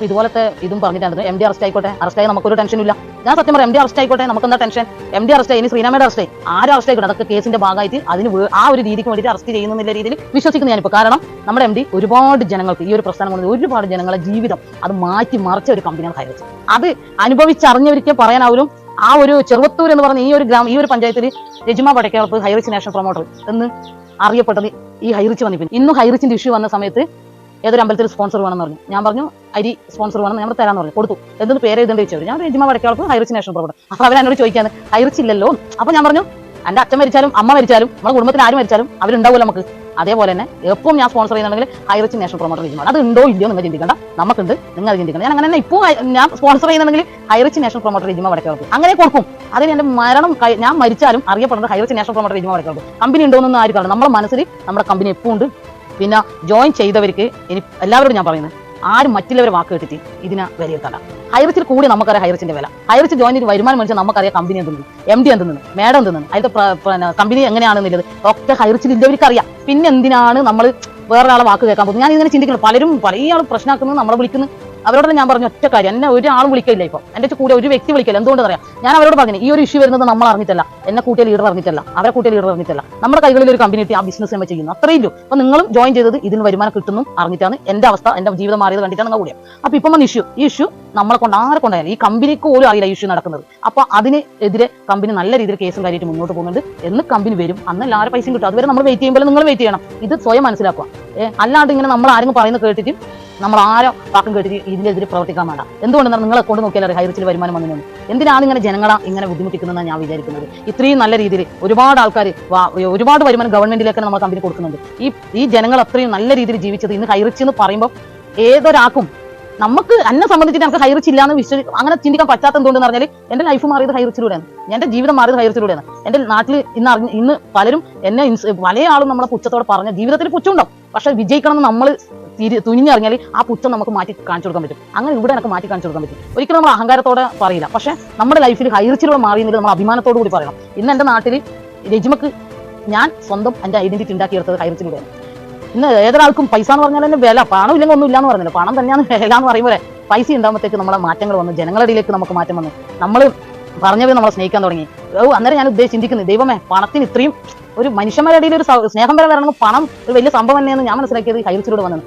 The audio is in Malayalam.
ഇതുപോലത്തെ ഇതും പറഞ്ഞിട്ടായിരുന്നു എം ഡി അറസ്റ്റ് ആയിക്കോട്ടെ, അറസ്റ്റ് ആയി നമുക്കൊരു ടെൻഷനും ഇല്ല. ഞാൻ സത്യം പറയാം, എം ഡി അറസ്റ്റ് ആയിക്കോട്ടെ, നമുക്ക് എന്താ ടെൻഷൻ? എം ഡി അറസ്റ്റ് ആയി, ഇനി ശ്രീനാമയുടെ അറസ്റ്റ് ആയി, ആരും അറസ്റ്റ് ആയിക്കോട്ടെ, അതൊക്കെ കേസിന്റെ ഭാഗമായിട്ട് അതിന് ആ ഒരു രീതിക്ക് വേണ്ടിയിട്ട് അറസ്റ്റ് ചെയ്യുന്ന രീതിയിൽ വിശ്വസിക്കുന്നു ഞാനിപ്പോൾ. കാരണം നമ്മുടെ എം ഡി ഒരുപാട് ജനങ്ങൾക്ക് ഈ ഒരു പ്രസ്ഥാനം കൊണ്ട് ഒരുപാട് ജനങ്ങളെ ജീവിതം അത് മാറ്റി മറിച്ച ഒരു കമ്പനിയാണ് ഹൈറിച്ച്. അത് അനുഭവിച്ചറിഞ്ഞവർക്ക് പറയാനാവും. ആ ഒരു ചെറുവത്തൂർ എന്ന് പറഞ്ഞ ഈ ഒരു പഞ്ചായത്തിൽ രജിമ പടക്കേളപ്പ് ഹൈറിച്ച് നാഷണൽ പ്രൊമോട്ടർ എന്ന് അറിയപ്പെട്ടത് ഈ ഹൈറിച്ച് വന്നിപ്പിന്. ഇന്നും ഹൈറിച്ചിന്റെ ഇഷ്യൂ വന്ന സമയത്ത് ഏതൊരു അമ്പലത്തിൽ സ്പോൺസർ വേണമെന്ന് പറഞ്ഞു. ഞാൻ പറഞ്ഞു അരി സ്പോൺസർ വേണം, നമ്മൾ തരാന്ന് പറഞ്ഞു. കൊടുത്തു. എന്തൊന്ന് പേര് എഴുതേണ്ടി വെച്ചു. ഞാൻ രജിമ പടക്കേളപ്പ് ഹൈറിച്ച് നാഷണൽ പ്രൊമോട്ടർ. അപ്പൊ അവരെന്നോട് ചോദിക്കാന്ന് ഹൈറിച്ച് ഇല്ലല്ലോ. അപ്പൊ ഞാൻ പറഞ്ഞു, എന്റെ അച്ഛൻ മരിച്ചാലും അമ്മ മരിച്ചാലും നമ്മുടെ കുടുംബത്തിൽ ആര് മരിച്ചാലും അവരുണ്ടാവുമല്ലോ നമുക്ക്. അതേപോലെ തന്നെ എപ്പം ഞാൻ സ്പോൺസർ ചെയ്യുന്നുണ്ടെങ്കിൽ ഹൈറിച്ച് നാഷണൽ പ്രൊമോട്ടർ രജിമ. അത് ഉണ്ടോ ഇല്ലയോ നിങ്ങൾ ചിന്തിക്കണ്ട, നമുക്കുണ്ട്, നിങ്ങൾ അത് ചിന്തിക്കണം. ഞാൻ അങ്ങനെ തന്നെ ഇപ്പോൾ ഞാൻ സ്പോൺസർ ചെയ്യുന്നുണ്ടെങ്കിൽ ഹൈറിച്ച് നാഷണൽ പ്രൊമോട്ടർ രജിമ വടക്കേളപ്പ് അങ്ങനെ കൊടുക്കും. അതിന് എന്റെ മരണം ഞാൻ മരിച്ചാലും അറിയപ്പെടുന്നത് Highrich national promoter Rejima വടക്കേളപ്പ്. Company ഉണ്ടോയെന്നൊന്നും ആരും കാണും. നമ്മുടെ മനസ്സിൽ നമ്മുടെ കമ്പനി എപ്പോൾ ഉണ്ട്. പിന്നെ ജോയിൻ ചെയ്തവർക്ക് ഇനി എല്ലാവരോടും ഞാൻ പറയുന്നത്, ആരും മറ്റുള്ളവരെ വാക്ക് കേട്ടിട്ട് ഇതിനെ വിലയിരുത്തണ്ട. ഹൈറിച്ചിൽ കൂടി നമുക്കറിയാം ഹൈറിച്ചിന്റെ വില. ഹൈറിച്ച് ജോയിൻ ചെയ്ത് വരുമാനം മേടിച്ചാൽ നമുക്കറിയാം കമ്പനി എന്തെന്ന്, എം ഡി എന്തെന്ന്, മേഡം എന്തെന്ന്, അതിന്റെ കമ്പനി എങ്ങനെയാണെന്നുള്ളത് ഒക്കെ ഹൈറിച്ചിൽ ഇല്ലവർക്ക് അറിയാം. പിന്നെ എന്തിനാണ് നമ്മൾ വേറൊരാളെ വാക്ക് കേൾക്കാൻ പോകുന്നത്? ഞാൻ ഇങ്ങനെ ചിന്തിക്കുന്നു. പലരും പല ആളും പ്രശ്നമാക്കുന്നത്, നമ്മളെ വിളിക്കുന്നു. അവരോട് ഞാൻ പറഞ്ഞു ഒറ്റ കാര്യം, എന്നെ ഒരാളും വിളിക്കില്ല. ഇപ്പം എന്റെ കൂടെ ഒരു വ്യക്തി വിളിക്കില്ല. എന്തുകൊണ്ട് പറയാം? ഞാൻ അവരോട് പറഞ്ഞു, ഈ ഒരു ഇഷ്യൂ വരുന്നത് നമ്മൾ അറിഞ്ഞിട്ടല്ല, എന്നെ കൂട്ടിയ ലീഡർ അറിഞ്ഞിട്ടല്ല, അവരെ കൂട്ടിയ ലീഡർ അറിഞ്ഞിട്ടല്ല. നമ്മുടെ കൈകളിൽ ഒരു കമ്പനി കിട്ടി, ആ ബിസിനസ് നമ്മൾ ചെയ്യുന്നു, അത്രയും ഇല്ലു. അപ്പൊ നിങ്ങളും ജോയിൻ ചെയ്തത് ഇതിന് വരുമാനം കിട്ടുന്നു അറിഞ്ഞിട്ടാണ്. എന്റെ അവസ്ഥ, എന്റെ ജീവിതം മാറിയത് കണ്ടിട്ടാണ് നിങ്ങൾ കൂടിയ. അപ്പൊ ഇപ്പം വന്ന ഇഷ്യൂ, ഈ ഇഷ്യൂ നമ്മളെ കൊണ്ട് ആരെ കൊണ്ടായാലും ഈ കമ്പനിക്ക് പോലും അറിയില്ല ഇഷ്യൂ നടക്കുന്നത്. അപ്പൊ അതിനെതിരെ കമ്പനി നല്ല രീതിയിൽ കേസും കാര്യമായിട്ട് മുന്നോട്ട് പോകുന്നുണ്ട്. എന്ന് കമ്പനി വരും അന്ന് എല്ലാവരും പൈസയും കിട്ടും. അതുവരെ നമ്മൾ വെയിറ്റ് ചെയ്യുമ്പോൾ നിങ്ങൾ വെയിറ്റ് ചെയ്യണം. ഇത് സ്വയം മനസ്സിലാക്കുക. അല്ലാണ്ട് ഇങ്ങനെ നമ്മൾ ആരെങ്കിലും പറയുന്നത് കേട്ടിട്ട് നമ്മൾ ആരോ വാക്കും കേട്ടിട്ട് ഇതിനെതിരെ പ്രവർത്തിക്കാൻ വേണ്ട. എന്തുകൊണ്ടെന്നാൽ നിങ്ങളെ കൊണ്ട് നോക്കിയാൽ ഹൈറിച്ചിൽ വരുമാനം വന്നു. എന്തിനാണ് ഇങ്ങനെ ജനങ്ങളെ ഇങ്ങനെ ബുദ്ധിമുട്ടിക്കുന്നതെന്ന് ഞാൻ വിചാരിക്കുന്നത്. ഇത്രയും നല്ല രീതിയിൽ ഒരുപാട് ആൾക്കാർ ഒരുപാട് വരുമാനം ഗവൺമെന്റിലേക്ക് നമ്മൾ കമ്പനി കൊടുക്കുന്നുണ്ട്. ഈ ജനങ്ങൾ അത്രയും നല്ല രീതിയിൽ ജീവിച്ചത് ഇന്ന് ഹൈറിച്ച് എന്ന് പറയുമ്പോൾ ഏതൊരാൾക്കും നമുക്ക് എന്നെ സംബന്ധിച്ചിട്ട് എനിക്ക് ഹൈറിച്ച് ഇല്ലാന്ന് അങ്ങനെ ചിന്തിക്കാൻ പറ്റാത്ത എന്തുകൊണ്ടെന്ന് പറഞ്ഞാൽ എന്റെ ലൈഫ് മാറിയത് ഹൈറിച്ചിലൂടെയാണ്, എന്റെ ജീവിതം മാറിയത് ഹൈറിച്ചിലൂടെയാണ്. എന്റെ നാട്ടിൽ ഇന്ന് പലരും എന്നെ പല ആളും നമ്മളെ പുച്ഛത്തോടെ പറഞ്ഞ ജീവിതത്തിൽ പുച്ഛമുണ്ടാവും. പക്ഷെ വിജയിക്കണം എന്ന് നമ്മൾ തുനിഞ്ഞിറങ്ങിയാൽ ആ പുച്ഛം നമുക്ക് മാറ്റി കാണിച്ചു കൊടുക്കാൻ പറ്റും. അങ്ങനെ ഇവിടെ എനിക്ക് മാറ്റി കാണിച്ചു കൊടുക്കാൻ പറ്റും. ഒരിക്കലും നമ്മൾ അഹങ്കാരത്തോടെ പറയില്ല. പക്ഷെ നമ്മുടെ ലൈഫിൽ ഹൈറിച്ചിലൂടെ മാറിയെങ്കിൽ നമ്മൾ അഭിമാനത്തോടു കൂടി പറയണം. ഇന്ന് എന്റെ നാട്ടിൽ രജിമക്ക് ഞാൻ സ്വന്തം എന്റെ ഐഡന്റിറ്റി ഉണ്ടാക്കിയെടുത്തത് ഹൈറിച്ചിലൂടെയാണ്. ഇന്ന് ഏതൊരാൾക്കും പൈസ എന്ന് പറഞ്ഞാൽ തന്നെ വില, പണം ഇല്ലെങ്കിൽ ഒന്നും ഇല്ലാന്ന് പറഞ്ഞില്ല, പണം തന്നെയാണ് വില എന്ന് പറയുമ്പോൾ പൈസ ഉണ്ടാകുമ്പോഴത്തേക്ക് നമ്മളെ മാറ്റങ്ങൾ വന്നു, ജനങ്ങളുടെ ഇടയിലേക്ക് നമുക്ക് മാറ്റം വന്നു. നമ്മൾ പറഞ്ഞവർ നമ്മളെ സ്നേഹിക്കാൻ തുടങ്ങി. അന്നേരം ഞാൻ ചിന്തിക്കുന്നത്, ദൈവമേ, പണത്തിന് ഇത്രയും ഒരു മനുഷ്യന്മാരുടെ ഇടയിൽ ഒരു സ്നേഹം വരെ വരണമെങ്കിൽ പണം ഒരു വലിയ സംഭവം തന്നെയെന്ന് ഞാൻ മനസ്സിലാക്കിയത് ഹൈറിച്ചിലൂടെ വന്നത്.